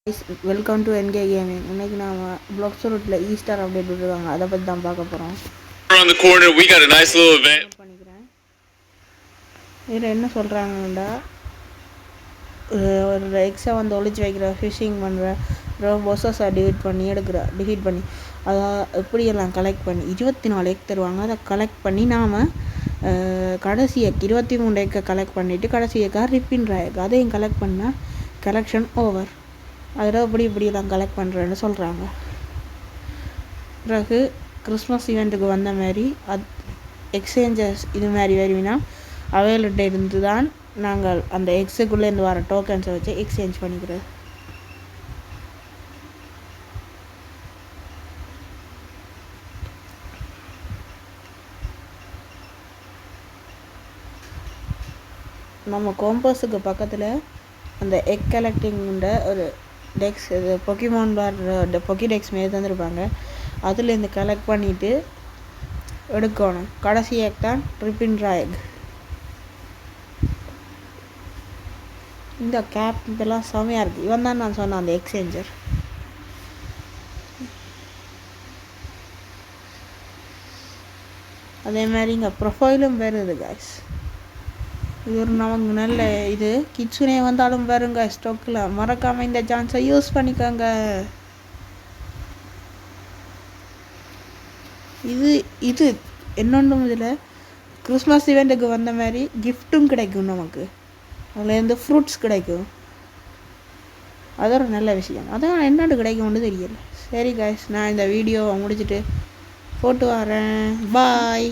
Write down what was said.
Welcome to என்கே gaming. இன்னைக்கு நாம் blocks ரூட்டில் ஈஸ்டர் அப்டேட் விட்டுருக்காங்க, அதை பற்றி தான் பார்க்க போகிறோம். பண்ணிக்கிறேன். இதில் என்ன சொல்கிறாங்கன்னா, ஒரு எக்ஸை வந்து ஒழிச்சு வைக்கிற, ஃபிஷிங் பண்ணுற பொசஸை டிலீட் பண்ணி அதை எப்படியெல்லாம் கலெக்ட் பண்ணி 24 எக் தருவாங்க. அதை கலெக்ட் பண்ணி நாம் கடைசி எக் 23 எக்கை கலெக்ட் பண்ணிவிட்டு கடைசி எக்காக ரிப்பின் எக் அதையும் கலெக்ட் பண்ணால் கலெக்ஷன் ஓவர். அதில் இப்படியெல்லாம் கலெக்ட் பண்ணுறேன்னு சொல்கிறாங்க. பிறகு கிறிஸ்மஸ் ஈவெண்ட்டுக்கு வந்த மாதிரி எக்ஸ்சேஞ்சஸ் இது மாதிரி வருவினா அவைலபிள்கிட்ட இருந்து தான் நாங்கள் அந்த எக்ஸுக்குள்ளேருந்து வர டோக்கன்ஸை வச்சு எக்ஸ்சேஞ்ச் பண்ணிக்கிறது. நம்ம கோம்பஸுக்கு பக்கத்தில் அந்த எக் கலெக்டிங்கிற ஒரு டெக்ஸ், இது பொக்கிமான் பார் பொக்கி டெக்ஸ் மாரி தந்துருப்பாங்க. அதுலேருந்து கலெக்ட் பண்ணிவிட்டு எடுக்கணும். கடைசி எக் தான் ரிப்பின் எக். இந்த கேப் இதெல்லாம் செமையாக இருக்குது. இவன் தான் நான் சொன்னேன் அந்த எக்ஸ்சேஞ்சர். அதே மாதிரி இங்கே ப்ரொஃபைலும் வருது காய்ஸ். இது ஒரு நமக்கு நல்ல இது. கிட்ஸுனே வந்தாலும் வருங்க ஸ்டாக்கில். மறக்காமல் இந்த சான்ஸை யூஸ் பண்ணிக்கோங்க. இது இன்னொன்றும் இதில் கிறிஸ்மஸ் ஈவெண்ட்டுக்கு வந்த மாதிரி கிஃப்ட்டும் கிடைக்கும் நமக்கு. அதுலேருந்து ஃப்ரூட்ஸ் கிடைக்கும். அது ஒரு நல்ல விஷயம். அதான் என்னென்னு கிடைக்கும்னு தெரியல. சரி காய்ஸ், நான் இந்த வீடியோவை முடிச்சுட்டு போட்டு வரேன். பாய்.